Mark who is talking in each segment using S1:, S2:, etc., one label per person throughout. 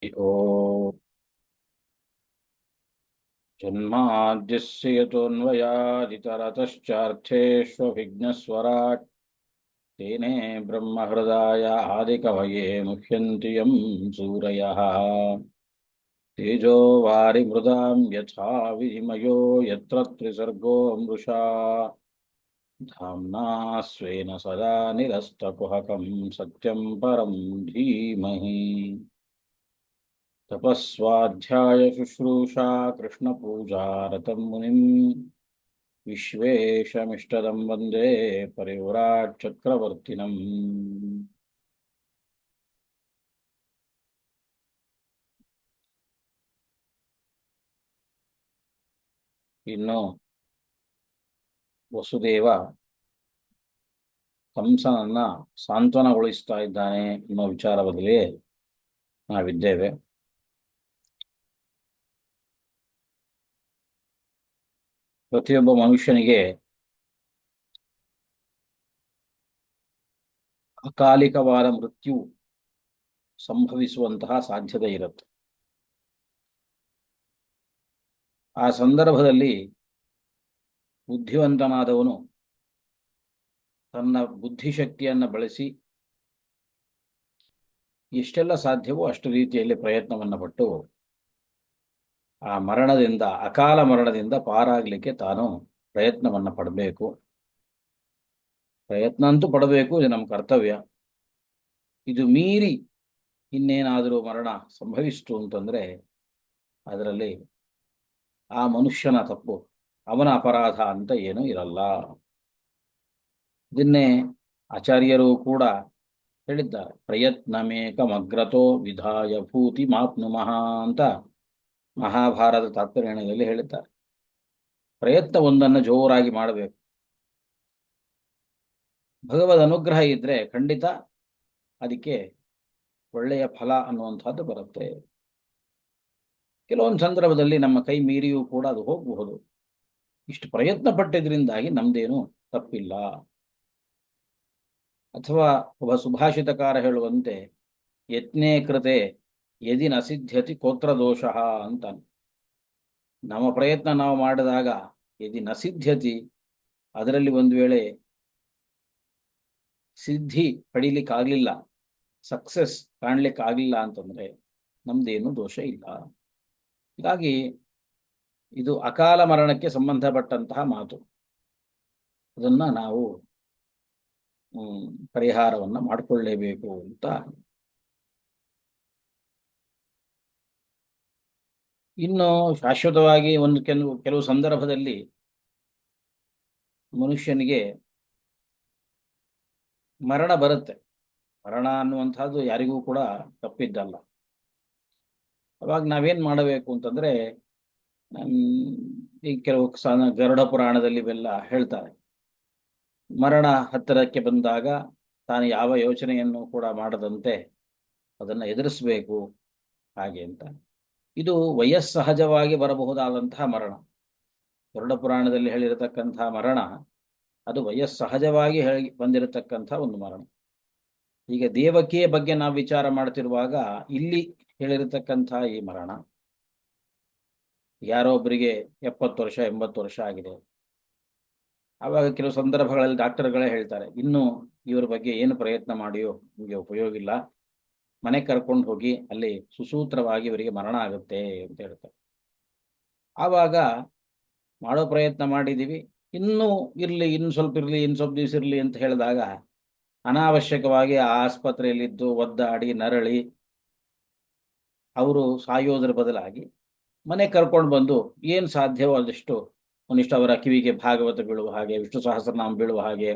S1: ओ जन्माद्यस्य यतोऽन्वयादितरतश्चार्थेष्वभिघ्नस्वराट् तेने ब्रह्महृदाय आदिकवये मुह्यन्ति यं सूरयः तेजो वारिमृदां यथा विनिमयो यत्र त्रिसर्गो मृषा धाम्ना स्वेन सदा निरस्तकुहकं सत्यं परं धीमहि तपस्वाध्यायशुश्रूषा कृष्णपूजारतं मुनिं विश्वेशमिष्टदं वन्दे परिव्राट् चक्रवर्तिनम् ಇನ್ನು ವಸುದೇವ ಕಂಸನನ್ನ ಸಾಂತ್ವನಗೊಳಿಸ್ತಾ ಇದ್ದಾನೆ ಅನ್ನೋ ವಿಚಾರದಲ್ಲಿ ನಾವಿದ್ದೇವೆ. ಪ್ರತಿಯೊಬ್ಬ ಮನುಷ್ಯನಿಗೆ ಅಕಾಲಿಕವಾದ ಮೃತ್ಯು ಸಂಭವಿಸುವಂತಹ ಸಾಧ್ಯತೆ ಇರುತ್ತೆ. ಆ ಸಂದರ್ಭದಲ್ಲಿ ಬುದ್ಧಿವಂತನಾದವನು ತನ್ನ ಬುದ್ಧಿಶಕ್ತಿಯನ್ನು ಬಳಸಿ ಎಷ್ಟೆಲ್ಲ ಸಾಧ್ಯವೋ ಅಷ್ಟು ರೀತಿಯಲ್ಲಿ ಪ್ರಯತ್ನವನ್ನು ಪಟ್ಟು ಆ ಮರಣದಿಂದ, ಅಕಾಲ ಮರಣದಿಂದ ಪಾರಾಗಲಿಕ್ಕೆ ತಾನು ಪ್ರಯತ್ನವನ್ನು ಪಡಬೇಕು. ಪ್ರಯತ್ನ ಅಂತೂ ಪಡಬೇಕು, ಇದು ನಮ್ಮ ಕರ್ತವ್ಯ. ಇದು ಮೀರಿ ಇನ್ನೇನಾದರೂ ಮರಣ ಸಂಭವಿಸ್ತು ಅಂತಂದರೆ ಅದರಲ್ಲಿ ಆ ಮನುಷ್ಯನ ತಪ್ಪು, ಅವನ ಅಪರಾಧ ಅಂತ ಏನೂ ಇರಲ್ಲ. ಇದನ್ನೇ ಆಚಾರ್ಯರು ಕೂಡ ಹೇಳಿದ್ದಾರೆ. ಪ್ರಯತ್ನಮೇಕಮಗ್ರತೋ ವಿಧಾಯ ಭೂತಿ ಮಾಪ್ನುಮಃ ಅಂತ ಮಹಾಭಾರತ ತಾತ್ಪರ್ಯದಲ್ಲಿ ಹೇಳಿದ್ದಾರೆ. ಪ್ರಯತ್ನ ಒಂದನ್ನು ಜೋರಾಗಿ ಮಾಡಬೇಕು. ಭಗವದ್ ಅನುಗ್ರಹ ಇದ್ರೆ ಖಂಡಿತ ಅದಕ್ಕೆ ಒಳ್ಳೆಯ ಫಲ ಅನ್ನುವಂಥದ್ದು ಬರುತ್ತೆ. ಕೆಲವೊಂದು ಸಂದರ್ಭದಲ್ಲಿ ನಮ್ಮ ಕೈ ಮೀರಿಯೂ ಕೂಡ ಅದು ಹೋಗಬಹುದು. ಇಷ್ಟು ಪ್ರಯತ್ನ ಪಟ್ಟಿದ್ರಿಂದಾಗಿ ನಮ್ದೇನು ತಪ್ಪಿಲ್ಲ. ಅಥವಾ ಒಬ್ಬ ಸುಭಾಷಿತಕಾರ ಹೇಳುವಂತೆ ಯತ್ನೇ ಕೃತೆ ಯದಿ ನಸಿದ್ಧ್ಯತಿ ಕೋತ್ರ ದೋಷಃ ಅಂತ. ನಮ್ಮ ಪ್ರಯತ್ನ ನಾವು ಮಾಡಿದಾಗ ಯದಿ ನಸಿದ್ಧ್ಯತಿ, ಅದರಲ್ಲಿ ಒಂದು ವೇಳೆ ಸಿದ್ಧಿ ಪಡೀಲಿಕ್ಕಾಗಲಿಲ್ಲ, ಸಕ್ಸಸ್ ಕಾಣಲಿಕ್ಕಾಗಲಿಲ್ಲ ಅಂತಂದರೆ ನಮ್ದೇನು ದೋಷ ಇಲ್ಲ. ಹೀಗಾಗಿ ಇದು ಅಕಾಲ ಮರಣಕ್ಕೆ ಸಂಬಂಧಪಟ್ಟಂತಹ ಮಾತು. ಅದನ್ನು ನಾವು ಪರಿಹಾರವನ್ನು ಮಾಡಿಕೊಳ್ಳಲೇಬೇಕು ಅಂತ. ಇನ್ನು ಶಾಶ್ವತವಾಗಿ ಒಂದು ಕೆಲವು ಸಂದರ್ಭದಲ್ಲಿ ಮನುಷ್ಯನಿಗೆ ಮರಣ ಬರುತ್ತೆ. ಮರಣ ಅನ್ನುವಂಥದ್ದು ಯಾರಿಗೂ ಕೂಡ ತಪ್ಪಿದ್ದಲ್ಲ. ಅವಾಗ ನಾವೇನು ಮಾಡಬೇಕು ಅಂತಂದರೆ, ಈ ಕೆಲವು ಗರುಡ ಪುರಾಣದಲ್ಲಿ ಇವೆಲ್ಲ ಹೇಳ್ತಾರೆ. ಮರಣ ಹತ್ತಿರಕ್ಕೆ ಬಂದಾಗ ತಾನು ಯಾವ ಯೋಚನೆಯನ್ನು ಕೂಡ ಮಾಡದಂತೆ ಅದನ್ನು ಎದುರಿಸಬೇಕು ಹಾಗೆ ಅಂತ. ಇದು ವಯಸ್ಸಹಜವಾಗಿ ಬರಬಹುದಾದಂತಹ ಮರಣ. ಗರುಡ ಪುರಾಣದಲ್ಲಿ ಹೇಳಿರತಕ್ಕಂತಹ ಮರಣ ಅದು ವಯಸ್ಸಹಜವಾಗಿ ಬಂದಿರತಕ್ಕಂಥ ಒಂದು ಮರಣ. ಈಗ ದೇವಕಿಯ ಬಗ್ಗೆ ನಾವು ವಿಚಾರ ಮಾಡ್ತಿರುವಾಗ ಇಲ್ಲಿ ಹೇಳಿರತಕ್ಕಂಥ ಈ ಮರಣ, ಯಾರೋ ಒಬ್ಬರಿಗೆ 70 ವರ್ಷ 80 ವರ್ಷ ಆಗಿದೆ. ಆವಾಗ ಕೆಲವು ಸಂದರ್ಭಗಳಲ್ಲಿ ಡಾಕ್ಟರ್ಗಳೇ ಹೇಳ್ತಾರೆ, ಇನ್ನು ಇವ್ರ ಬಗ್ಗೆ ಏನು ಪ್ರಯತ್ನ ಮಾಡಿಯೋ ನಿಮಗೆ ಉಪಯೋಗ ಇಲ್ಲ, ಮನೆ ಕರ್ಕೊಂಡು ಹೋಗಿ ಅಲ್ಲಿ ಸುಸೂತ್ರವಾಗಿ ಇವರಿಗೆ ಮರಣ ಆಗುತ್ತೆ ಅಂತ ಹೇಳ್ತಾರೆ. ಆವಾಗ ಮಾಡೋ ಪ್ರಯತ್ನ ಮಾಡಿದ್ದೀವಿ, ಇನ್ನೂ ಇರಲಿ, ಇನ್ನು ಸ್ವಲ್ಪ ಇರಲಿ, ಇನ್ನು ಸ್ವಲ್ಪ ದಿವಸ ಇರಲಿ ಅಂತ ಹೇಳಿದಾಗ ಅನಾವಶ್ಯಕವಾಗಿ ಆ ಆಸ್ಪತ್ರೆಯಲ್ಲಿದ್ದು ಒದ್ದಾಡಿ ನರಳಿ ಅವರು ಸಾಯೋದ್ರ ಬದಲಾಗಿ ಮನೆ ಕರ್ಕೊಂಡು ಬಂದು ಏನು ಸಾಧ್ಯವೋ ಅದಷ್ಟು ಒಂದಿಷ್ಟು ಅವರ ಕಿವಿಗೆ ಭಾಗವತ ಬೀಳುವ ಹಾಗೆ, ವಿಷ್ಣು ಸಹಸ್ರನಾಮ ಬೀಳುವ ಹಾಗೆ,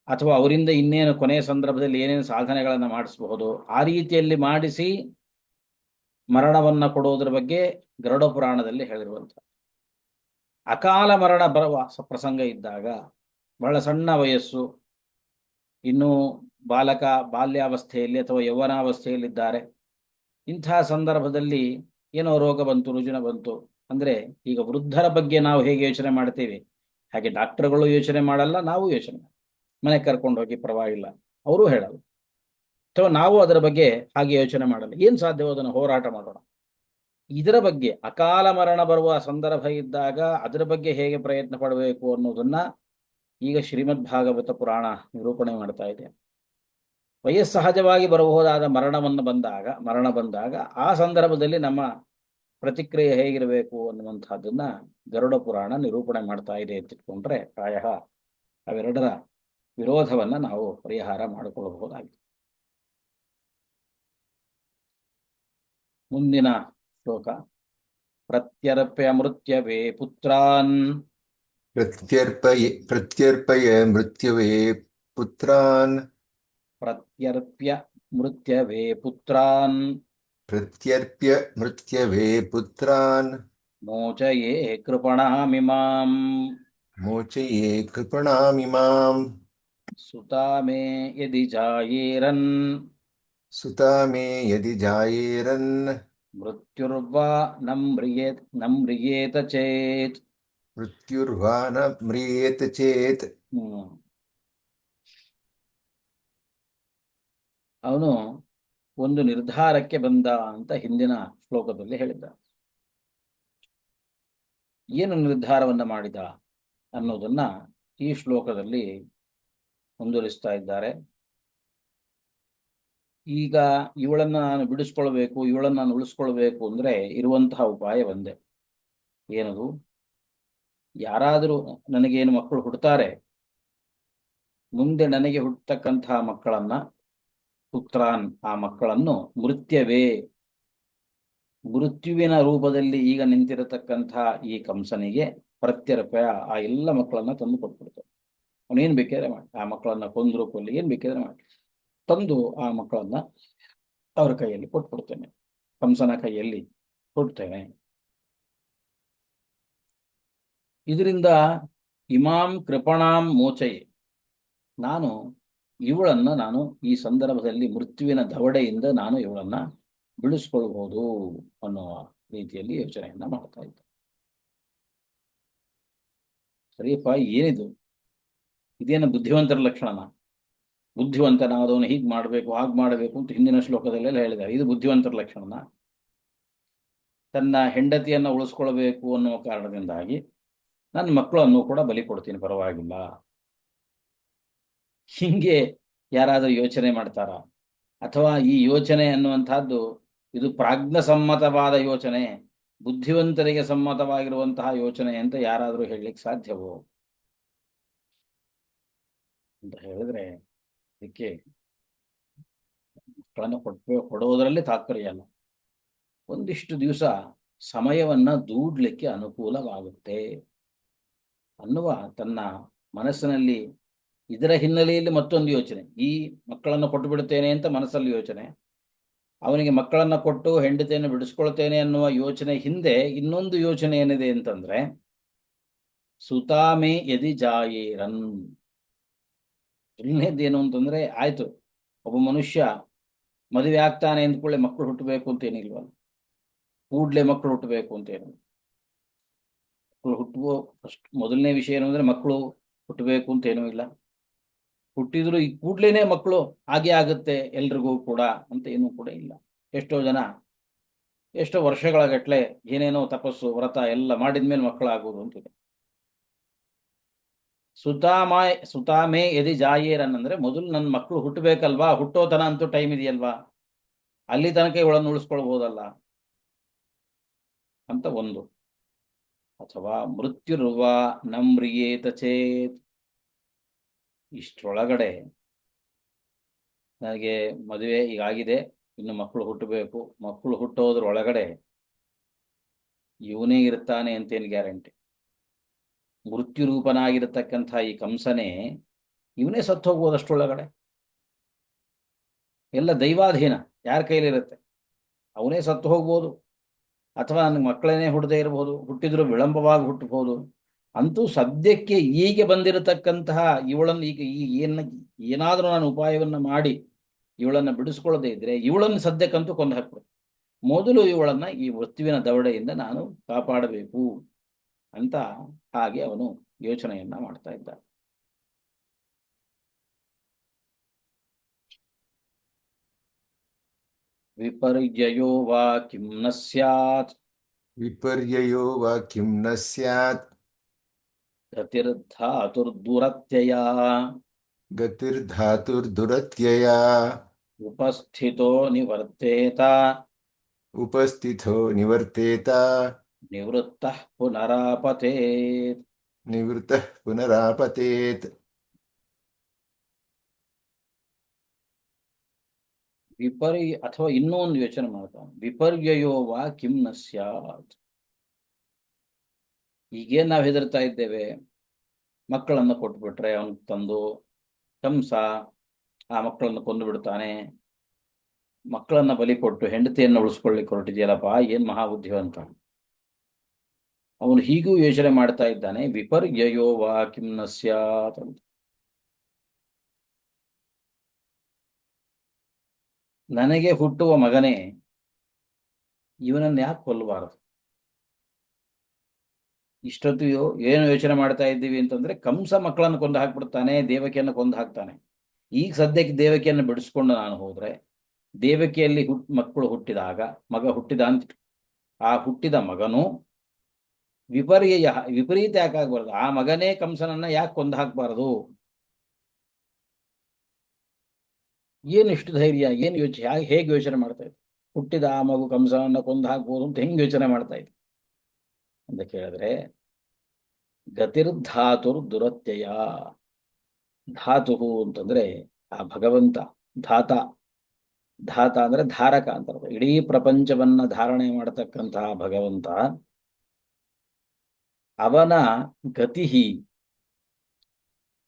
S1: ಅಥವಾ ಅವರಿಂದ ಇನ್ನೇನು ಕೊನೆಯ ಸಂದರ್ಭದಲ್ಲಿ ಏನೇನು ಸಾಧನೆಗಳನ್ನು ಮಾಡಿಸಬಹುದು ಆ ರೀತಿಯಲ್ಲಿ ಮಾಡಿಸಿ ಮರಣವನ್ನು ಕೊಡುವುದರ ಬಗ್ಗೆ ಗರುಡ ಪುರಾಣದಲ್ಲಿ ಹೇಳಿರುವಂಥ. ಅಕಾಲ ಮರಣ ಬರುವ ಪ್ರಸಂಗ ಇದ್ದಾಗ, ಬಹಳ ಸಣ್ಣ ವಯಸ್ಸು, ಇನ್ನೂ ಬಾಲ್ಯಾವಸ್ಥೆಯಲ್ಲಿ ಅಥವಾ ಯೌವನಾವಸ್ಥೆಯಲ್ಲಿದ್ದಾರೆ, ಇಂತಹ ಸಂದರ್ಭದಲ್ಲಿ ಏನೋ ರೋಗ ಬಂತು, ರುಜಿನ ಬಂತು ಅಂದರೆ, ಈಗ ವೃದ್ಧರ ಬಗ್ಗೆ ನಾವು ಹೇಗೆ ಯೋಚನೆ ಮಾಡ್ತೀವಿ ಹಾಗೆ ಡಾಕ್ಟರ್ಗಳು ಯೋಚನೆ ಮಾಡಲ್ಲ, ನಾವು ಯೋಚನೆ ಮನೆ ಕರ್ಕೊಂಡು ಹೋಗಿ ಪರವಾಗಿಲ್ಲ, ಅವರೂ ಹೇಳಲ್ಲ. ಅಥವಾ ನಾವು ಅದರ ಬಗ್ಗೆ ಹಾಗೆ ಯೋಚನೆ ಮಾಡಲ್ಲ, ಏನು ಸಾಧ್ಯವೋ ಅದನ್ನು ಹೋರಾಟ ಮಾಡೋಣ. ಇದರ ಬಗ್ಗೆ ಅಕಾಲ ಮರಣ ಬರುವ ಸಂದರ್ಭ ಇದ್ದಾಗ ಅದರ ಬಗ್ಗೆ ಹೇಗೆ ಪ್ರಯತ್ನ ಪಡಬೇಕು ಅನ್ನೋದನ್ನ ಈಗ ಶ್ರೀಮದ್ ಭಾಗವತ ಪುರಾಣ ನಿರೂಪಣೆ ಮಾಡ್ತಾ ಇದೆ. ವಯಸ್ಸಹಜವಾಗಿ ಬರಬಹುದಾದ ಮರಣ ಬಂದಾಗ ಆ ಸಂದರ್ಭದಲ್ಲಿ ನಮ್ಮ ಪ್ರತಿಕ್ರಿಯೆ ಹೇಗಿರಬೇಕು ಅನ್ನುವಂಥದ್ದನ್ನ ಗರುಡ ಪುರಾಣ ನಿರೂಪಣೆ ಮಾಡ್ತಾ ಇದೆ ಅಂತಿಟ್ಕೊಂಡ್ರೆ ಪ್ರಾಯಃ ಅವೆರಡರ ವಿರೋಧವನ್ನ ನಾವು ಪರಿಹಾರ ಮಾಡಿಕೊಳ್ಳಬಹುದಾಗಿದೆ. ಮುಂದಿನ ಶ್ಲೋಕ. ಪ್ರತ್ಯರ್ಪ್ಯ ಮೃತ್ಯವೇ ಪುತ್ರಾನ್
S2: ಪ್ರತ್ಯರ್ಪಯ ಮೃತ್ಯವೇ ಪುತ್ರಾನ್
S1: ಪ್ರತ್ಯರ್ಪ್ಯ ಮೃತ್ಯವೇ ಪುತ್ರಾನ್
S2: ಪ್ರತ್ಯರ್ಪ್ಯ ಮೃತ್ಯವೇ ಪುತ್ರಾನ್
S1: ಮೋಚಯೇ ಕೃಪಣಾಮಿಮಾಂ
S2: ಮೋಚಯೇ ಕೃಪಣಾಮಿಮಾಂ
S1: ಸುತಾ ಮೇ ಯದಿ ಜಾಯೇರನ್
S2: ಸುತಾ ಮೇ ಯದಿ ಜಾಯೇರನ್
S1: ಮೃತ್ಯುರ್ವಾ ನಮ್ರಿಯೇತ ಚೇತ್.
S2: ಮೃತ್ಯುರ್ವಾ ನ ಮ್ರಿಯೇತ ಚೇತ್.
S1: ಅವನು ಒಂದು ನಿರ್ಧಾರಕ್ಕೆ ಬಂದ ಅಂತ ಹಿಂದಿನ ಶ್ಲೋಕದಲ್ಲಿ ಹೇಳಿದ್ದ. ಏನು ನಿರ್ಧಾರವನ್ನ ಮಾಡಿದ ಅನ್ನೋದನ್ನ ಈ ಶ್ಲೋಕದಲ್ಲಿ ಮುಂದುವರಿಸ್ತಾ ಇದ್ದಾರೆ. ಈಗ ಇವಳನ್ನ ನಾನು ಬಿಡಿಸ್ಕೊಳ್ಬೇಕು, ಇವಳನ್ನ ನಾನು ಉಳಿಸ್ಕೊಳ್ಬೇಕು ಅಂದ್ರೆ ಇರುವಂತಹ ಉಪಾಯ ಒಂದೇ. ಏನದು? ಯಾರಾದರೂ ನನಗೇನು ಮಕ್ಕಳು ಹುಡ್ತಾರೆ, ಮುಂದೆ ನನಗೆ ಹುಟ್ಟತಕ್ಕಂತಹ ಮಕ್ಕಳನ್ನ, ಪುತ್ರಾನ್, ಆ ಮಕ್ಕಳನ್ನು ಮೃತ್ಯುವಿನ ರೂಪದಲ್ಲಿ ಈಗ ನಿಂತಿರತಕ್ಕಂತಹ ಈ ಕಂಸನಿಗೆ ಪ್ರತ್ಯರ್ಪಯ, ಆ ಎಲ್ಲ ಮಕ್ಕಳನ್ನ ತಂದು ಕೊಟ್ಬಿಡ್ತಾರೆ. ಅವನೇನ್ ಬೇಕಾದ್ರೆ ಮಾಡಿ, ಆ ಮಕ್ಕಳನ್ನ ಕೊಂದ್ರು ಕೊಲ್ಲಿ ಏನ್ ಬೇಕಾದ್ರೆ ಮಾಡಿ ತಂದು ಆ ಮಕ್ಕಳನ್ನ ಅವರ ಕೈಯಲ್ಲಿ ಕೊಟ್ಬಿಡ್ತೇನೆ, ಕಂಸನ ಕೈಯಲ್ಲಿ ಕೊಡ್ತೇನೆ. ಇದರಿಂದ ಇಮಾಂ ಕೃಪಣಾಂ ಮೋಚಯೆ, ನಾನು ಈ ಸಂದರ್ಭದಲ್ಲಿ ಮೃತ್ಯುವಿನ ದವಡೆಯಿಂದ ನಾನು ಇವಳನ್ನ ಬಿಡಿಸ್ಕೊಳ್ಬಹುದು ಅನ್ನುವ ರೀತಿಯಲ್ಲಿ ಯೋಚನೆಯನ್ನ ಮಾಡ್ತಾ ಇದ್ದ. ಸರಿಯಪ್ಪ, ಏನಿದು? ಇದೇನು ಬುದ್ಧಿವಂತರ ಲಕ್ಷಣನ? ಬುದ್ಧಿವಂತನಾದವನು ಹೀಗೆ ಮಾಡಬೇಕು ಹಾಗೆ ಮಾಡಬೇಕು ಅಂತ ಹಿಂದಿನ ಶ್ಲೋಕದಲ್ಲೆಲ್ಲ ಹೇಳಿದ್ದಾರೆ. ಇದು ಬುದ್ಧಿವಂತರ ಲಕ್ಷಣನ? ತನ್ನ ಹೆಂಡತಿಯನ್ನ ಉಳಿಸ್ಕೊಳ್ಬೇಕು ಅನ್ನುವ ಕಾರಣದಿಂದಾಗಿ ನನ್ನ ಮಕ್ಕಳನ್ನು ಕೂಡ ಬಲಿ ಕೊಡ್ತೀನಿ, ಪರವಾಗಿಲ್ಲ. ಹಿಂಗೆ ಯಾರಾದರೂ ಯೋಚನೆ ಮಾಡ್ತಾರ? ಅಥವಾ ಈ ಯೋಚನೆ ಅನ್ನುವಂತಹದ್ದು ಇದು ಪ್ರಾಜ್ಞಸಮ್ಮತವಾದ ಯೋಚನೆ, ಬುದ್ಧಿವಂತರಿಗೆ ಸಮ್ಮತವಾಗಿರುವಂತಹ ಯೋಚನೆ ಅಂತ ಯಾರಾದರೂ ಹೇಳಲಿಕ್ಕೆ ಸಾಧ್ಯವೋ ಅಂತ ಹೇಳಿದ್ರೆ ಅದಕ್ಕೆ ಮಕ್ಕಳನ್ನು ಕೊಡೋದರಲ್ಲಿ ತಾತ್ಪರ್ಯ ಅಲ್ಲ. ಒಂದಿಷ್ಟು ದಿವಸ ಸಮಯವನ್ನ ದೂಡ್ಲಿಕ್ಕೆ ಅನುಕೂಲವಾಗುತ್ತೆ ಅನ್ನುವ ತನ್ನ ಮನಸ್ಸಿನಲ್ಲಿ, ಇದರ ಹಿನ್ನೆಲೆಯಲ್ಲಿ ಮತ್ತೊಂದು ಯೋಚನೆ, ಈ ಮಕ್ಕಳನ್ನು ಕೊಟ್ಟು ಬಿಡುತ್ತೇನೆ ಅಂತ ಮನಸ್ಸಲ್ಲಿ ಯೋಚನೆ, ಅವನಿಗೆ ಮಕ್ಕಳನ್ನ ಕೊಟ್ಟು ಹೆಂಡತಿಯನ್ನು ಬಿಡಿಸ್ಕೊಳ್ತೇನೆ ಅನ್ನುವ ಯೋಚನೆ ಹಿಂದೆ ಇನ್ನೊಂದು ಯೋಚನೆ ಏನಿದೆ ಅಂತಂದ್ರೆ, ಸುತಾಮೆ ಯದಿ ಜಾಯೇರನ್. ಇನ್ನೇದೇನು ಅಂತಂದ್ರೆ, ಆಯ್ತು, ಒಬ್ಬ ಮನುಷ್ಯ ಮದುವೆ ಆಗ್ತಾನೆ ಅಂದ್ಕೊಳ್ಳೆ ಮಕ್ಕಳು ಹುಟ್ಟಬೇಕು ಅಂತೇನಿಲ್ವಲ್ಲ, ಕೂಡ್ಲೆ ಮಕ್ಕಳು ಹುಟ್ಟಬೇಕು ಅಂತೇನು. ಮಕ್ಕಳು ಹುಟ್ಟುವ ಫಸ್ಟ್ ಮೊದಲನೇ ವಿಷಯ ಏನು ಅಂದ್ರೆ ಮಕ್ಕಳು ಹುಟ್ಟಬೇಕು ಅಂತೇನೂ ಇಲ್ಲ. ಹುಟ್ಟಿದ್ರು ಈ ಕೂಡ್ಲೇನೆ ಮಕ್ಕಳು ಹಾಗೆ ಆಗುತ್ತೆ ಎಲ್ರಿಗೂ ಕೂಡ ಅಂತ ಏನೂ ಕೂಡ ಇಲ್ಲ. ಎಷ್ಟೋ ವರ್ಷಗಳ ಗಟ್ಲೆ ಏನೇನೋ ತಪಸ್ಸು ವ್ರತ ಎಲ್ಲ ಮಾಡಿದ್ಮೇಲೆ ಮಕ್ಕಳಾಗೋದು ಅಂತಿದೆ. ಸುತಾಮೇ ಯದಿ ಜಾಯೇರನ್ ಅಂದ್ರೆ ಮೊದಲು ನನ್ನ ಮಕ್ಕಳು ಹುಟ್ಟಬೇಕಲ್ವಾ, ಹುಟ್ಟೋತನ ಅಂತೂ ಟೈಮ್ ಇದೆಯಲ್ವಾ, ಅಲ್ಲಿ ತನಕ ಇವಳನ್ನು ಉಳಿಸ್ಕೊಳ್ಬಹುದಲ್ಲ ಅಂತ ಒಂದು. ಅಥವಾ ಮೃತ್ಯುರ್ವ ನಮ್ರಿಯೇತ ಚೇತ್, ಇಷ್ಟರೊಳಗಡೆ ನನಗೆ ಮದುವೆ ಈಗಾಗಿದೆ, ಇನ್ನು ಮಕ್ಕಳು ಹುಟ್ಟಬೇಕು, ಮಕ್ಕಳು ಹುಟ್ಟೋದ್ರೊಳಗಡೆ ಇವನೇ ಇರ್ತಾನೆ ಅಂತೇನು ಗ್ಯಾರಂಟಿ? ಮೃತ್ಯು ರೂಪನಾಗಿರತಕ್ಕಂಥ ಈ ಕಂಸನೇ ಇವನೇ ಸತ್ತು ಹೋಗೋದಷ್ಟರೊಳಗಡೆ. ಎಲ್ಲ ದೈವಾಧೀನ, ಯಾರ ಕೈಲಿರುತ್ತೆ? ಅವನೇ ಸತ್ತು ಹೋಗ್ಬೋದು, ಅಥವಾ ನನಗೆ ಮಕ್ಕಳೇನೇ ಹುಟ್ಟದೇ ಇರಬಹುದು, ಹುಟ್ಟಿದ್ರು ವಿಳಂಬವಾಗಿ ಹುಟ್ಟಬಹುದು. ಅಂತೂ ಸದ್ಯಕ್ಕೆ ಈಗ ಬಂದಿರತಕ್ಕಂತಹ ಇವಳನ್ನು ಈಗ ಏನಾದರೂ ನಾನು ಉಪಾಯವನ್ನು ಮಾಡಿ ಇವಳನ್ನು ಬಿಡಿಸ್ಕೊಳ್ಳದೆ ಇದ್ರೆ ಇವಳನ್ನು ಸದ್ಯಕ್ಕಂತೂ ಕೊಂದು ಹಾಕ್ಬೇಕು. ಮೊದಲು ಇವಳನ್ನ ಈ ಮೃತ್ಯುವಿನ ದವಡೆಯಿಂದ ನಾನು ಕಾಪಾಡಬೇಕು ಅಂತ ಹಾಗೆ ಅವನು ಯೋಚನೆಯನ್ನ ಮಾಡ್ತಾ ಇದ್ದ. ವಿಪರ್ಯಯೋ ವಾ ಕಿಂ ನ ಸ್ಯಾತ್
S2: ವಿಪರ್ಯಯೋ ವಾ ಕಿಂ ನ ಸ್ಯಾತ್
S1: ಗತಿರ್ಧಾತುರ್ದುರತ್ಯಯ
S2: ಗತಿರ್ಧಾತುರ್ದುರತ್ಯಯ
S1: ಉಪಸ್ಥಿತೋ ನಿವರ್ತೇತ
S2: ಉಪಸ್ಥಿತೋ ನಿವರ್ತೇತ
S1: ನಿವೃತ್ತಃ ಪುನರಾಪತೇತ್.
S2: ನಿವೃತ್ತಃ ಪುನರಾಪತೇತ್.
S1: ಅಥವಾ ಇನ್ನೂ ಒಂದು ಯೋಚನೆ ಮಾಡ್ತಾನೆ, ವಿಪರ್ಯಯೋ ವಾ ಕಿಂ ನ ಸ್ಯಾತ್. ಈಗೇನ್ ನಾವು ಹೆದರ್ತಾ ಇದ್ದೇವೆ, ಮಕ್ಕಳನ್ನು ಕೊಟ್ಬಿಟ್ರೆ ಅವನ್ ತಂದು ಕಂಸ ಆ ಮಕ್ಕಳನ್ನು ಕೊಂದು ಬಿಡ್ತಾನೆ, ಮಕ್ಕಳನ್ನ ಬಲಿ ಕೊಟ್ಟು ಹೆಂಡತಿಯನ್ನು ಉಳಿಸ್ಕೊಳ್ಳಿಕ್ಕೆ ಹೊರಟಿದೆಯಲ್ಲಪ್ಪ, ಏನ್ ಮಹಾ ಬುದ್ಧಿವಂತ. ಅವನು ಹೀಗೂ ಯೋಚನೆ ಮಾಡ್ತಾ ಇದ್ದಾನೆ, ವಿಪರ್ಯಯೋ ವಾ ಕಿಂ ನ ಸ್ಯಾತ್ ಅಂತ. ನನಗೆ ಹುಟ್ಟುವ ಮಗನೇ, ಇವನನ್ನು ಯಾಕೆ ಕೊಲ್ಲಬಾರದು? ಇಷ್ಟೊತ್ತಿಗೂ ಏನು ಯೋಚನೆ ಮಾಡ್ತಾ ಇದ್ದೀವಿ ಅಂತಂದ್ರೆ, ಕಂಸ ಮಕ್ಕಳನ್ನು ಕೊಂದು ಹಾಕ್ಬಿಡ್ತಾನೆ, ದೇವಕಿಯನ್ನು ಕೊಂದು ಹಾಕ್ತಾನೆ. ಈಗ ಸದ್ಯಕ್ಕೆ ದೇವಕಿಯನ್ನು ಬಿಡಿಸ್ಕೊಂಡು ನಾನು ಹೋದ್ರೆ, ದೇವಕಿಯಲ್ಲಿ ಮಕ್ಕಳು ಹುಟ್ಟಿದಾಗ ಮಗ ಹುಟ್ಟಿದ ಅಂತ, ಆ ಹುಟ್ಟಿದ ಮಗನು ವಿಪರೀತ ಯಾಕೆ ಆಗ್ಬಾರ್ದು? ಆ ಮಗನೇ ಕಂಸನನ್ನ ಯಾಕೆ ಕೊಂದು ಹಾಕ್ಬಾರದು? ಏನು ಇಷ್ಟು ಧೈರ್ಯ, ಏನು ಯೋಚನೆ, ಹೇಗೆ ಯೋಚನೆ ಮಾಡ್ತಾ ಇದ್ದೆ? ಹುಟ್ಟಿದ ಆ ಮಗು ಕಂಸನನ್ನ ಕೊಂದು ಹಾಕ್ಬೋದು ಅಂತ ಹೆಂಗೆ ಯೋಚನೆ ಮಾಡ್ತಾ ಇದ್ದೆ ಅಂತ ಕೇಳಿದ್ರೆ, ಗತಿರ್ಧಾತುರ್ ದುರತ್ಯಯ. ಧಾತು ಅಂತಂದ್ರೆ ಆ ಭಗವಂತ, ಧಾತ. ಧಾತ ಅಂದ್ರೆ ಧಾರಕ ಅಂತ, ಇಡೀ ಪ್ರಪಂಚವನ್ನ ಧಾರಣೆ ಮಾಡತಕ್ಕಂತಹ ಭಗವಂತ, ಅವನ ಗತಿ,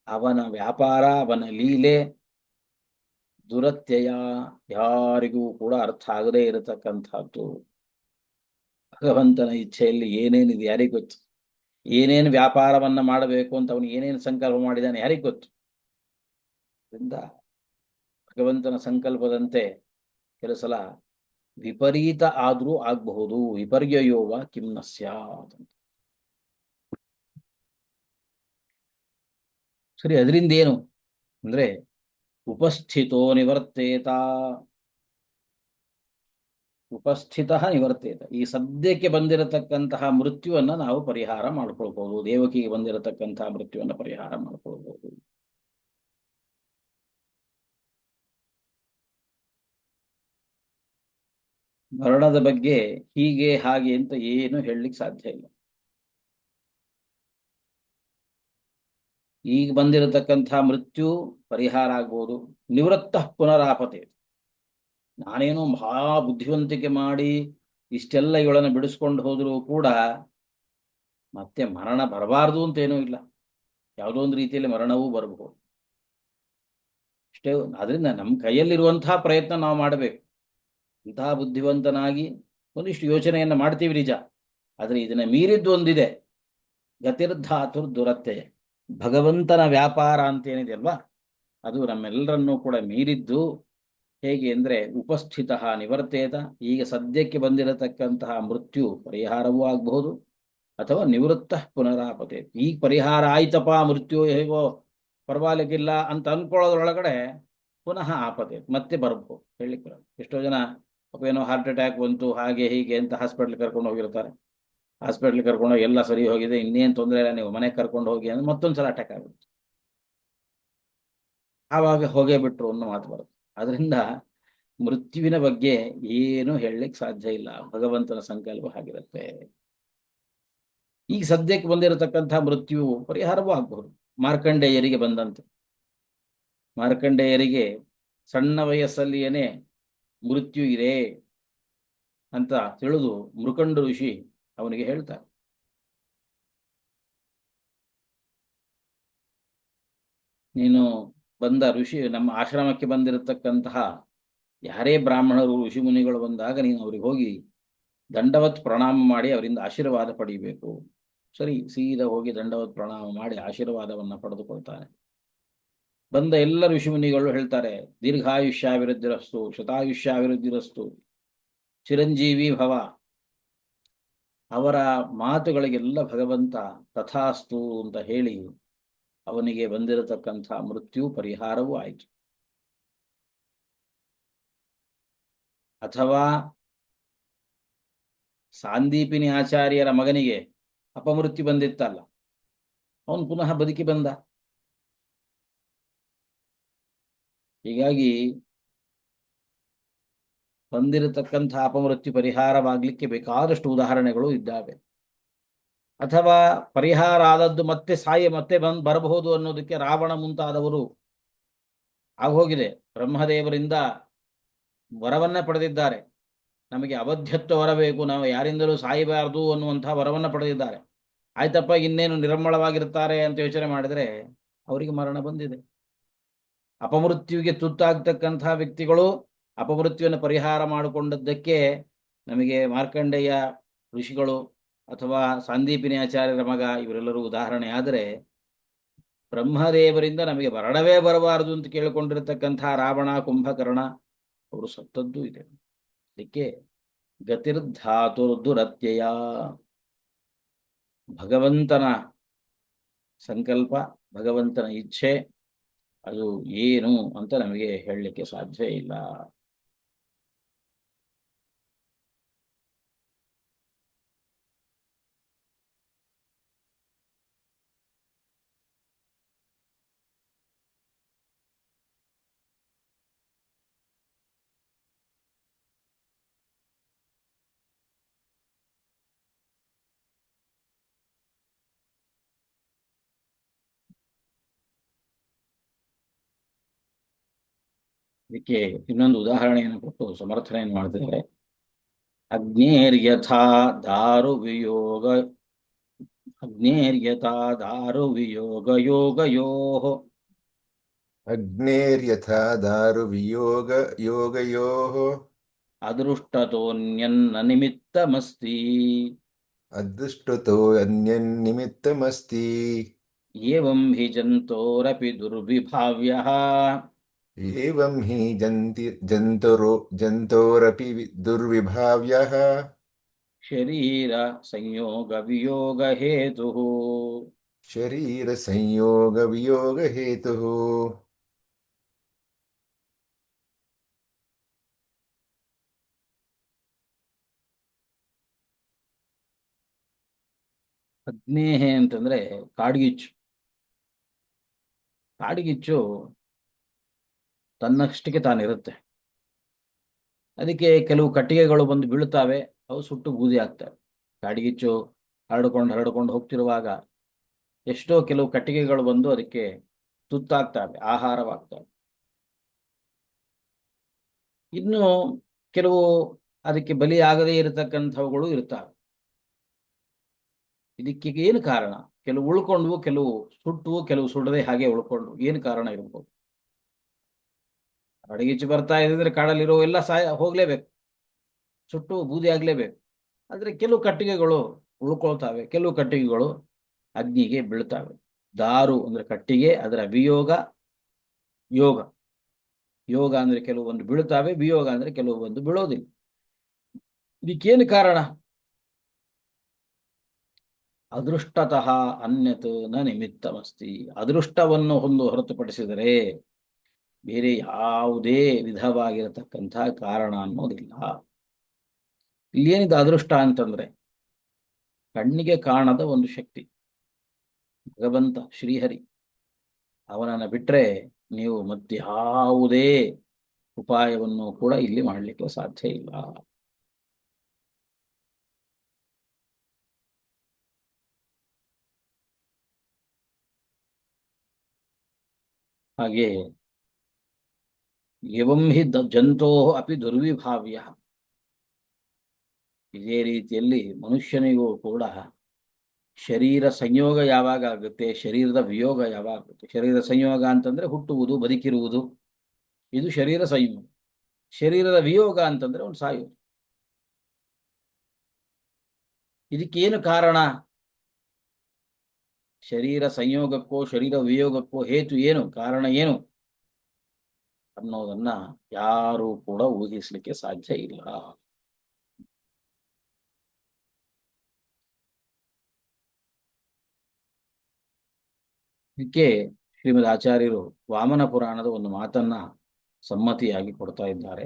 S1: ಅವನ ವ್ಯಾಪಾರ, ಅವನ ಲೀಲೆ ದುರತ್ಯಯ, ಯಾರಿಗೂ ಕೂಡ ಅರ್ಥ ಆಗದೇ ಇರತಕ್ಕಂಥದ್ದು. ಭಗವಂತನ ಇಚ್ಛೆಯಲ್ಲಿ ಏನೇನಿದೆ ಯಾರಿಗೂ ಗೊತ್ತು. ಏನೇನು ವ್ಯಾಪಾರವನ್ನ ಮಾಡಬೇಕು ಅಂತ ಅವನು ಏನೇನು ಸಂಕಲ್ಪ ಮಾಡಿದ್ದಾನೆ ಯಾರಿಗೂ ಗೊತ್ತು. ಅದರಿಂದ ಭಗವಂತನ ಸಂಕಲ್ಪದಂತೆ ಕೆಲವು ಸಲ ವಿಪರೀತ ಆದ್ರೂ ಆಗಬಹುದು. ವಿಪರ್ಯಯೋವ ಕಿಂ ನ ಸ್ಯಾತ್. ಸರಿ, ಅದರಿಂದ ಏನು ಅಂದ್ರೆ, ಉಪಸ್ಥಿತೋ ನಿವರ್ತೇತ. ಉಪಸ್ಥಿತ ನಿವರ್ತೇತ, ಈ ಸದ್ಯಕ್ಕೆ ಬಂದಿರತಕ್ಕಂತಹ ಮೃತ್ಯುವನ್ನ ನಾವು ಪರಿಹಾರ ಮಾಡ್ಕೊಳ್ಬಹುದು. ದೇವಕಿಗೆ ಬಂದಿರತಕ್ಕಂತಹ ಮೃತ್ಯುವನ್ನ ಪರಿಹಾರ ಮಾಡ್ಕೊಳ್ಬಹುದು. ಮರಣದ ಬಗ್ಗೆ ಹೀಗೆ ಹಾಗೆ ಅಂತ ಏನು ಹೇಳಲಿಕ್ಕೆ ಸಾಧ್ಯ ಇಲ್ಲ. ಈಗ ಬಂದಿರತಕ್ಕಂತಹ ಮೃತ್ಯು ಪರಿಹಾರ ಆಗ್ಬೋದು. ನಿವೃತ್ತ ಪುನರಾಪತೆ, ನಾನೇನೋ ಮಹಾ ಬುದ್ಧಿವಂತಿಕೆ ಮಾಡಿ ಇಷ್ಟೆಲ್ಲ ಇವಳನ್ನು ಬಿಡಿಸ್ಕೊಂಡು ಹೋದರೂ ಕೂಡ ಮತ್ತೆ ಮರಣ ಬರಬಾರ್ದು ಅಂತೇನೂ ಇಲ್ಲ. ಯಾವುದೋ ಒಂದು ರೀತಿಯಲ್ಲಿ ಮರಣವೂ ಬರಬಹುದು ಅಷ್ಟೇ. ಆದ್ರಿಂದ ನಮ್ಮ ಕೈಯಲ್ಲಿರುವಂತಹ ಪ್ರಯತ್ನ ನಾವು ಮಾಡಬೇಕು. ಇಂತಹ ಬುದ್ಧಿವಂತನಾಗಿ ಒಂದಿಷ್ಟು ಯೋಚನೆಯನ್ನು ಮಾಡ್ತೀವಿ ನಿಜ, ಆದರೆ ಇದನ್ನ ಮೀರಿದ್ದು ಒಂದಿದೆ, ಗತಿರ್ಧಾತುರ್ ದುರತ್ಯಯ. ಭಗವಂತನ ವ್ಯಾಪಾರ ಅಂತೇನಿದೆ ಅಲ್ವಾ, ಅದು ನಮ್ಮೆಲ್ಲರನ್ನೂ ಕೂಡ ಮೀರಿದ್ದು. ಹೇಗೆ ಅಂದರೆ, ಉಪಸ್ಥಿತ ನಿವರ್ತೇತ, ಈಗ ಸದ್ಯಕ್ಕೆ ಬಂದಿರತಕ್ಕಂತಹ ಮೃತ್ಯು ಪರಿಹಾರವೂ ಆಗಬಹುದು, ಅಥವಾ ನಿವೃತ್ತ ಪುನರಾಪತೆ, ಈಗ ಪರಿಹಾರ ಆಯ್ತಪ್ಪ ಮೃತ್ಯು ಹೇಗೋ ಪರವಾಗಿಲ್ಲ ಅಂತ ಅನ್ಕೊಳ್ಳೋದ್ರೊಳಗಡೆ ಪುನಃ ಆಪತೆ ಮತ್ತೆ ಬರ್ಬೋದು. ಹೇಳಲಿಕ್ಕೆ ಎಷ್ಟೋ ಜನ ಏನೋ ಹಾರ್ಟ್ ಅಟ್ಯಾಕ್ ಬಂತು ಹಾಗೆ ಹೀಗೆ ಅಂತ ಹಾಸ್ಪಿಟ್ಲ್ ಕರ್ಕೊಂಡು ಹೋಗಿರ್ತಾರೆ. ಹಾಸ್ಪಿಟ್ಲ್ ಕರ್ಕೊಂಡು ಹೋಗಿ ಎಲ್ಲ ಸರಿ ಹೋಗಿದೆ, ಇನ್ನೇನು ತೊಂದರೆ ಇಲ್ಲ, ನೀವು ಮನೆಗೆ ಕರ್ಕೊಂಡು ಹೋಗಿ ಅಂದ್ರೆ ಮತ್ತೊಂದ್ಸಲ ಅಟ್ಯಾಕ್ ಆಗುತ್ತೆ. ಆವಾಗ ಹೋಗೇ ಬಿಟ್ರು ಅನ್ನೋ ಮಾತು ಬರುತ್ತೆ. ಅದರಿಂದ ಮೃತ್ಯುವಿನ ಬಗ್ಗೆ ಏನು ಹೇಳಲಿಕ್ಕೆ ಸಾಧ್ಯ ಇಲ್ಲ, ಭಗವಂತನ ಸಂಕಲ್ಪ ಆಗಿರುತ್ತೆ. ಈಗ ಸದ್ಯಕ್ಕೆ ಬಂದಿರತಕ್ಕಂತಹ ಮೃತ್ಯು ಪರಿಹಾರವೂ ಆಗಬಹುದು. ಮಾರ್ಕಂಡೇಯರಿಗೆ ಬಂದಂತೆ, ಮಾರ್ಕಂಡೇಯರಿಗೆ ಸಣ್ಣ ವಯಸ್ಸಲ್ಲಿಯೇನೆ ಮೃತ್ಯು ಇದೆ ಅಂತ ತಿಳಿದು ಮೃಕಂಡ ಋಷಿ ಅವನಿಗೆ ಹೇಳ್ತಾರೆ, ನೀನು ಬಂದ ಋಷಿ, ನಮ್ಮ ಆಶ್ರಮಕ್ಕೆ ಬಂದಿರತಕ್ಕಂತಹ ಯಾರೇ ಬ್ರಾಹ್ಮಣರು ಋಷಿ ಮುನಿಗಳು ಬಂದಾಗ ನೀನು ಅವ್ರಿಗೆ ಹೋಗಿ ದಂಡವತ್ ಪ್ರಣಾಮ ಮಾಡಿ ಅವರಿಂದ ಆಶೀರ್ವಾದ ಪಡೀಬೇಕು. ಸರಿ, ಸೀದಾ ಹೋಗಿ ದಂಡವತ್ ಪ್ರಣಾಮ ಮಾಡಿ ಆಶೀರ್ವಾದವನ್ನು ಪಡೆದುಕೊಳ್ತಾನೆ. ಬಂದ ಎಲ್ಲ ಋಷಿ ಮುನಿಗಳು ಹೇಳ್ತಾರೆ, ದೀರ್ಘಾಯುಷ್ಯಾಭಿವೃದ್ಧಿರಸ್ತು, ಶತಾಯುಷ್ಯಾಭಿವೃದ್ಧಿರಸ್ತು, ಚಿರಂಜೀವಿ ಭವ. ಅವರ ಮಾತುಗಳಿಗೆಲ್ಲ ಭಗವಂತ ತಥಾಸ್ತು ಅಂತ ಹೇಳಿ ಅವನಿಗೆ ಬಂದಿರತಕ್ಕಂಥ ಮೃತ್ಯು ಪರಿಹಾರವೂ ಆಯಿತು. ಅಥವಾ ಸಾಂದೀಪಿನಿ ಆಚಾರ್ಯರ ಮಗನಿಗೆ ಅಪಮೃತ್ಯು ಬಂದಿತ್ತಲ್ಲ, ಅವನು ಪುನಃ ಬದುಕಿ ಬಂದ. ಹೀಗಾಗಿ ಬಂದಿರತಕ್ಕಂಥ ಅಪಮೃತ್ಯು ಪರಿಹಾರವಾಗಲಿಕ್ಕೆ ಬೇಕಾದಷ್ಟು ಉದಾಹರಣೆಗಳು ಇದ್ದಾವೆ. ಅಥವಾ ಪರಿಹಾರ ಆದದ್ದು ಮತ್ತೆ ಬರಬಹುದು ಅನ್ನೋದಕ್ಕೆ ರಾವಣ ಮುಂತಾದವರು ಆಗೋಗಿದೆ. ಬ್ರಹ್ಮದೇವರಿಂದ ವರವನ್ನ ಪಡೆದಿದ್ದಾರೆ. ನಮಗೆ ಅವಧ್ಯತ್ವ ವರ ಬೇಕು, ನಾವು ಯಾರಿಂದಲೂ ಸಾಯಬಾರದು ಅನ್ನುವಂತಹ ವರವನ್ನು ಪಡೆದಿದ್ದಾರೆ. ಆಯ್ತಪ್ಪ, ಇನ್ನೇನು ನಿರ್ಮಳವಾಗಿರ್ತಾರೆ ಅಂತ ಯೋಚನೆ ಮಾಡಿದರೆ ಅವರಿಗೆ ಮರಣ ಬಂದಿದೆ. ಅಪಮೃತ್ಯುವಿಗೆ ತುತ್ತಾಗ್ತಕ್ಕಂತಹ ವ್ಯಕ್ತಿಗಳು ಅಪಮೃತ್ಯುವನ್ನು ಪರಿಹಾರ ಮಾಡಿಕೊಂಡದ್ದಕ್ಕೆ ನಮಗೆ ಮಾರ್ಕಂಡೇಯ ಋಷಿಗಳು ಅಥವಾ ಸಾಂದೀಪಿನಿ ಆಚಾರ್ಯರ ಮಗ ಇವರೆಲ್ಲರೂ ಉದಾಹರಣೆ. ಆದರೆ ಬ್ರಹ್ಮದೇವರಿಂದ ನಮಗೆ ಮರಣವೇ ಬರಬಾರದು ಅಂತ ಕೇಳಿಕೊಂಡಿರತಕ್ಕಂತಹ ರಾವಣ, ಕುಂಭಕರ್ಣ ಅವರು ಸತ್ತದ್ದು ಇದೆ. ಅದಕ್ಕೆ ಗತಿರ್ಧಾತುರ್ದುರತ್ಯಯ, ಭಗವಂತನ ಸಂಕಲ್ಪ, ಭಗವಂತನ ಇಚ್ಛೆ ಅದು ಏನು ಅಂತ ನಮಗೆ ಹೇಳಲಿಕ್ಕೆ ಸಾಧ್ಯ ಇಲ್ಲ. ಇದಕ್ಕೆ ಇನ್ನೊಂದು ಉದಾಹರಣೆಯನ್ನು ಕೊಟ್ಟು ಸಮರ್ಥನೆಯನ್ನು ಮಾಡ್ತಿದ್ದಾರೆ. ಅಗ್ನೇರ್ಯಥಾ ದಾರು ವಿಯೋಗ ಅಗ್ನೇರ್ಯಥಾ ದಾರು ವಿಯೋಗ ಯೋಗಯೋ
S2: ಅಗ್ನೇರ್ಯಥಾ ದಾರು ವಿಯೋಗ ಯೋಗಯೋಃ
S1: ಅದೃಷ್ಟತೋನ್ಯನ್ನ ನಿಮಿತ್ತಮಸ್ತಿ
S2: ಅದೃಷ್ಟತೋ ಅನ್ಯನ್ನಿಮಿತ್ತಮಸ್ತಿ
S1: ಏವಂ ಹಿ ಜಂತೋರಪಿ ದುರ್ವಿಭಾವ್ಯಃ
S2: ಏವಂ ಹಿ ಜಂತೋರಪಿ ದುರ್ವಿಭಾವ್ಯಃ
S1: ಶರೀರ ಸಂಯೋಗ ವಿಯೋಗ ಹೇತು.
S2: ಶರೀರ ಸಂಯೋಗ ವಿಯೋಗ ಹೇತುಃ.
S1: ಅಗ್ನೇಹೆ ಅಂತಂದ್ರೆ ಕಾಡ್ಗಿಚ್ಚು. ಕಾಡ್ಗಿಚ್ಚು ತನ್ನಷ್ಟಕ್ಕೆ ತಾನಿರುತ್ತೆ. ಅದಕ್ಕೆ ಕೆಲವು ಕಟ್ಟಿಗೆಗಳು ಬಂದು ಬೀಳುತ್ತವೆ, ಅವು ಸುಟ್ಟು ಬೂದಿ ಆಗ್ತವೆ. ಕಾಡ್ಗಿಚ್ಚು ಹರಡ್ಕೊಂಡು ಹರಡ್ಕೊಂಡು ಹೋಗ್ತಿರುವಾಗ ಎಷ್ಟೋ ಕೆಲವು ಕಟ್ಟಿಗೆಗಳು ಬಂದು ಅದಕ್ಕೆ ತುತ್ತಾಗ್ತವೆ, ಆಹಾರವಾಗ್ತವೆ. ಇನ್ನು ಕೆಲವು ಅದಕ್ಕೆ ಬಲಿಯಾಗದೇ ಇರತಕ್ಕಂಥವುಗಳು ಇರ್ತವೆ. ಇದಕ್ಕೆ ಏನು ಕಾರಣ? ಕೆಲವು ಉಳ್ಕೊಂಡ್ವು, ಕೆಲವು ಸುಟ್ಟವು, ಕೆಲವು ಸುಡದೆ ಹಾಗೆ ಉಳ್ಕೊಂಡು. ಏನು ಕಾರಣ ಇರ್ಬೋದು? ಅಡಗಿಚ್ಚು ಬರ್ತಾ ಇದ್ರೆ ಕಾಡಲ್ಲಿರೋ ಎಲ್ಲ ಹೋಗ್ಲೇಬೇಕು, ಸುಟ್ಟು ಬೂದಿ ಆಗ್ಲೇಬೇಕು. ಆದ್ರೆ ಕೆಲವು ಕಟ್ಟಿಗೆಗಳು ಉಳ್ಕೊಳ್ತಾವೆ, ಕೆಲವು ಕಟ್ಟಿಗೆಗಳು ಅಗ್ನಿಗೆ ಬೀಳ್ತಾವೆ. ದಾರು ಅಂದ್ರೆ ಕಟ್ಟಿಗೆ, ಅದರ ವಿಯೋಗ ಯೋಗ. ಯೋಗ ಅಂದ್ರೆ ಕೆಲವೊಂದು ಬೀಳ್ತಾವೆ, ವಿಯೋಗ ಅಂದ್ರೆ ಕೆಲವೊಂದು ಬೀಳೋದಿಲ್ಲ. ಇದಕ್ಕೇನು ಕಾರಣ? ಅದೃಷ್ಟತಃ ಅನ್ಯತ್ ನ ನಿಮಿತ್ತಮಸ್ತಿ. ಅದೃಷ್ಟವನ್ನು ಹೊರತುಪಡಿಸಿದರೆ ಬೇರೆ ಯಾವುದೇ ವಿಧವಾಗಿರತಕ್ಕಂಥ ಕಾರಣ ಅನ್ನೋದಿಲ್ಲ. ಇಲ್ಲೇನಿದೆ ಅದೃಷ್ಟ ಅಂತಂದ್ರೆ ಕಣ್ಣಿಗೆ ಕಾಣದ ಒಂದು ಶಕ್ತಿ, ಭಗವಂತ ಶ್ರೀಹರಿ. ಅವನನ್ನು ಬಿಟ್ಟರೆ ನೀವು ಮತ್ಯಾವುದೇ ಉಪಾಯವನ್ನು ಕೂಡ ಇಲ್ಲಿ ಮಾಡಲಿಕ್ಕೆ ಸಾಧ್ಯ ಇಲ್ಲ. ಹಾಗೆ ಏವಂ ಹಿ ಜಂತೋ ಅಪಿ ದುರ್ವಿಭಾವ್ಯ. ಇದೇ ರೀತಿಯಲ್ಲಿ ಮನುಷ್ಯನಿಗೂ ಕೂಡ ಶರೀರ ಸಂಯೋಗ ಯಾವಾಗ ಆಗುತ್ತೆ, ಶರೀರದ ವಿಯೋಗ ಯಾವಾಗ ಆಗುತ್ತೆ. ಶರೀರ ಸಂಯೋಗ ಅಂತಂದ್ರೆ ಹುಟ್ಟುವುದು, ಬದುಕಿರುವುದು, ಇದು ಶರೀರ ಸಂಯೋಗ. ಶರೀರದ ವಿಯೋಗ ಅಂತಂದ್ರೆ ಒಂದು ಸಾಯುವುದು. ಇದಕ್ಕೇನು ಕಾರಣ? ಶರೀರ ಸಂಯೋಗಕ್ಕೋ ಶರೀರ ವಿಯೋಗಕ್ಕೋ ಹೇತು ಏನು, ಕಾರಣ ಏನು ಅನ್ನೋದನ್ನ ಯಾರೂ ಕೂಡ ಊಹಿಸಲಿಕ್ಕೆ ಸಾಧ್ಯ ಇಲ್ಲ. ಇದಕ್ಕೆ ಶ್ರೀಮದ್ ಆಚಾರ್ಯರು ವಾಮನ ಪುರಾಣದ ಒಂದು ಮಾತನ್ನ ಸಮ್ಮತಿಯಾಗಿ ಕೊಡ್ತಾ ಇದ್ದಾರೆ.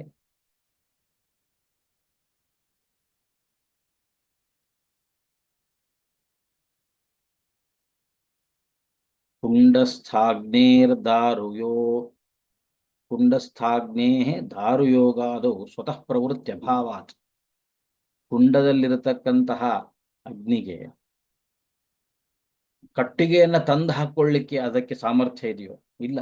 S1: ಕುಂಡಸ್ಥಾಗ್ನೇರ್ದಾರುಯೋ ಕುಂಡಸ್ಥಾಗ್ನೇಃ ದಾರುಯೋಗಾದೌ ಸ್ವತಃ ಪ್ರವೃತ್ತ್ಯಭಾವಾತ್. ಕುಂಡದಲ್ಲಿರತಕ್ಕಂತಹ ಅಗ್ನಿಗೆ ಕಟ್ಟಿಗೆಯನ್ನ ತಂದು ಹಾಕೊಳ್ಳಿಕ್ಕೆ ಅದಕ್ಕೆ ಸಾಮರ್ಥ್ಯ ಇದೆಯೋ? ಇಲ್ಲ.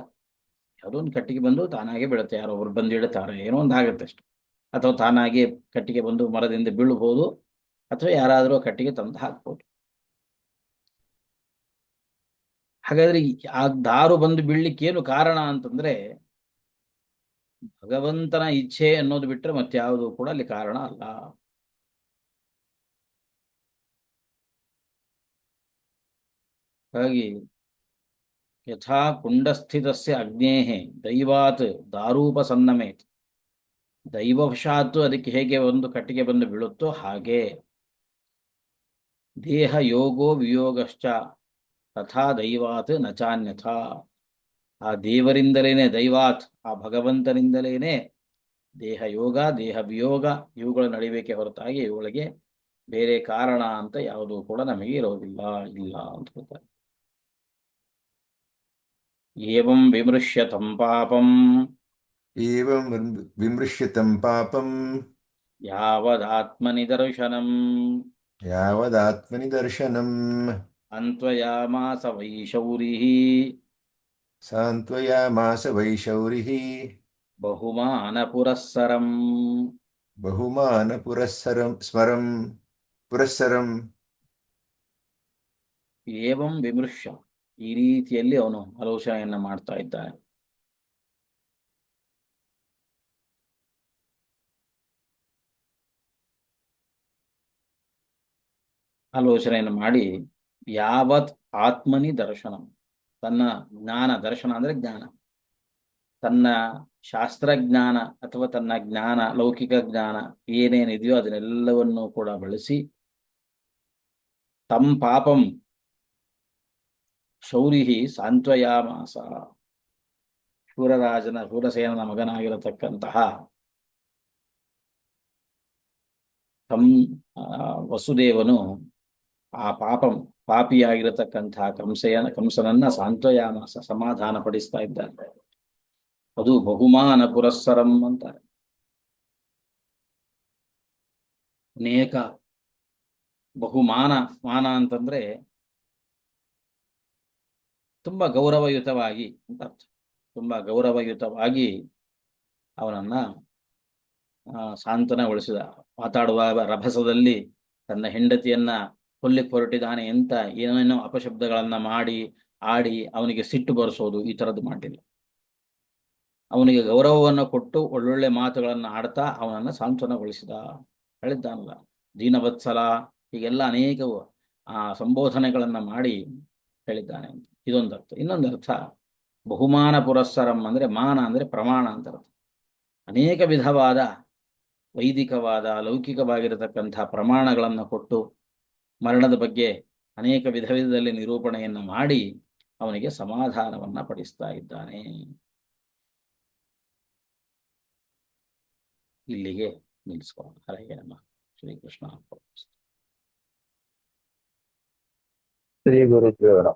S1: ಯಾವುದೋ ಒಂದು ಕಟ್ಟಿಗೆ ಬಂದು ತಾನಾಗೆ ಬೀಳುತ್ತೆ, ಯಾರೋ ಒಬ್ರು ಬಂದು ಇಡುತ್ತಾರೆ, ಏನೋ ಒಂದು ಆಗುತ್ತೆ ಅಷ್ಟೆ. ಅಥವಾ ತಾನಾಗೆ ಕಟ್ಟಿಗೆ ಬಂದು ಮರದಿಂದ ಬೀಳಬಹುದು, ಅಥವಾ ಯಾರಾದರೂ ಕಟ್ಟಿಗೆ ತಂದು ಹಾಕ್ಬೋದು. ಹಾಗಾದ್ರೆ ಆ ದಾರು ಬಂದು ಬೀಳ್ಲಿಕ್ಕೆ ಏನು ಕಾರಣ ಅಂತಂದ್ರೆ ಭಗವಂತನ ಇಚ್ಛೆ ಅನ್ನೋದು ಬಿಟ್ಟರೆ ಮತ್ಯಾವುದು ಕೂಡ ಅಲ್ಲಿ ಕಾರಣ ಅಲ್ಲ. ಹಾಗಾಗಿ ಯಥಾ ಕುಂಡಸ್ಥಿತಸ್ಯ ಅಗ್ನೇಃ ದೈವಾತ್ ದಾರೂಪಸನ್ನಮೇತ್, ದೈವವಶಾತ್ತು ಅದಕ್ಕೆ ಹೇಗೆ ಒಂದು ಕಟ್ಟಿಗೆ ಬಂದು ಬೀಳುತ್ತೋ ಹಾಗೆ ದೇಹ ಯೋಗೋ ವಿಯೋಗಶ್ಚ ತಥಾ ದೈವಾತ್ ನಚಾನ್ಯಥಾ. ಆ ದೇವರಿಂದಲೇನೆ, ದೈವಾತ್ ಆ ಭಗವಂತನಿಂದಲೇನೆ ದೇಹ ಯೋಗ ದೇಹ ವಿಯೋಗ ಇವುಗಳ ನಡಿಬೇಕೆ ಹೊರತಾಗಿ ಇವುಗಳಿಗೆ ಬೇರೆ ಕಾರಣ ಅಂತ ಯಾವುದೂ ಕೂಡ ನಮಗೆ ಇರೋದಿಲ್ಲ, ಇಲ್ಲ ಅಂತ ಹೇಳ್ತಾರೆ. ಏವಂ ವಿಮೃಶ್ಯತಂ ಪಾಪಂ
S2: ಏವಂ ವಿಮೃಶ್ಯತಂ ಪಾಪಂ
S1: ಯಾವದಾತ್ಮನಿದರ್ಶನಂ
S2: ಯಾವದಾತ್ಮನಿದರ್ಶನಂ
S1: ಅನ್ವಯಾಮಾಸ ವೈ ಶೌರಿಃ
S2: ಸಾಂತ್ವಯಾಮಾಸ ವೈ ಶೌರಿಃ
S1: ಬಹುಮಾನ ಪುರಸ್ಸರಂ.
S2: ಬಹುಮಾನ ಪುರಸ್ಸರಂ.
S1: ಏವಂ ವಿಮೃಶ್ಯ, ಈ ರೀತಿಯಲ್ಲಿ ಅವನು ಆಲೋಚನೆಯನ್ನ ಮಾಡ್ತಾ ಇದ್ದಾನೆ. ಆಲೋಚನೆಯನ್ನು ಮಾಡಿ ಯಾವತ್ ಆತ್ಮನಿ ದರ್ಶನಂ, ತನ್ನ ಜ್ಞಾನ, ದರ್ಶನ ಅಂದ್ರೆ ಜ್ಞಾನ, ತನ್ನ ಶಾಸ್ತ್ರಜ್ಞಾನ ಅಥವಾ ತನ್ನ ಜ್ಞಾನ, ಲೌಕಿಕ ಜ್ಞಾನ ಏನೇನಿದೆಯೋ ಅದನ್ನೆಲ್ಲವನ್ನೂ ಕೂಡ ಬಳಸಿ ತಂ ಪಾಪಂ ಶೌರಿಹಿ ಸಾಂತ್ವಯಾಮಾಸ, ಶೂರಸೇನನ ಮಗನಾಗಿರತಕ್ಕಂತಹ ತಂ ವಸುದೇವನು ಆ ಪಾಪಿಯಾಗಿರತಕ್ಕಂತಹ ಕಂಸನನ್ನ ಸಾಂತ್ವಯಾಮಾಸ, ಸಮಾಧಾನ ಪಡಿಸ್ತಾ ಇದ್ದಾನೆ. ಅದು ಬಹುಮಾನ ಪುರಸ್ಸರಂ ಅಂತಾರೆ. ಅನೇಕ ಮಾನ ಅಂತಂದ್ರೆ ತುಂಬಾ ಗೌರವಯುತವಾಗಿ ಅಂತ ಅರ್ಥ. ತುಂಬಾ ಗೌರವಯುತವಾಗಿ ಅವನನ್ನ ಸಾಂತ್ವನಗೊಳಿಸಿದ. ಮಾತಾಡುವಾಗ ರಭಸದಲ್ಲಿ ತನ್ನ ಹೆಂಡತಿಯನ್ನ ಕೊಲ್ಲಿಕ್ಕೆ ಹೊರಟಿದ್ದಾನೆ ಅಂತ ಏನೇನೋ ಅಪಶಬ್ದಗಳನ್ನ ಮಾಡಿ ಆಡಿ ಅವನಿಗೆ ಸಿಟ್ಟು ಬರೆಸೋದು, ಈ ಥರದ್ದು ಮಾಡಿಲ್ಲ. ಅವನಿಗೆ ಗೌರವವನ್ನು ಕೊಟ್ಟು ಒಳ್ಳೊಳ್ಳೆ ಮಾತುಗಳನ್ನು ಆಡ್ತಾ ಅವನನ್ನು ಸಾಂತ್ವನಗೊಳಿಸಿದ. ಹೇಳಿದ್ದಾನಲ್ಲ, ದೀನವತ್ಸಲ, ಹೀಗೆಲ್ಲ ಅನೇಕ ಸಂಬೋಧನೆಗಳನ್ನು ಮಾಡಿ ಹೇಳಿದ್ದಾನೆ ಅಂತ. ಇದೊಂದು ಅರ್ಥ. ಇನ್ನೊಂದು ಅರ್ಥ ಬಹುಮಾನ ಪುರಸ್ಸರಂ ಅಂದರೆ ಮಾನ ಅಂದರೆ ಪ್ರಮಾಣ ಅಂತ ಅರ್ಥ. ಅನೇಕ ವಿಧವಾದ ವೈದಿಕವಾದ ಲೌಕಿಕವಾಗಿರತಕ್ಕಂಥ ಪ್ರಮಾಣಗಳನ್ನು ಕೊಟ್ಟು ಮರಣದ ಬಗ್ಗೆ ಅನೇಕ ವಿಧದಲ್ಲಿ ನಿರೂಪಣೆಯನ್ನು ಮಾಡಿ ಅವನಿಗೆ ಸಮಾಧಾನವನ್ನ ಪಡಿಸ್ತಾ ಇದ್ದಾನೆ. ಇಲ್ಲಿಗೆ ನಿಲ್ಲಿಸ್ಕೊಳ್ಳೋಣ. ಹರೇ ನಮಃ. ಶ್ರೀಕೃಷ್ಣ.
S3: ಶ್ರೀ ಗುರುದೇವರ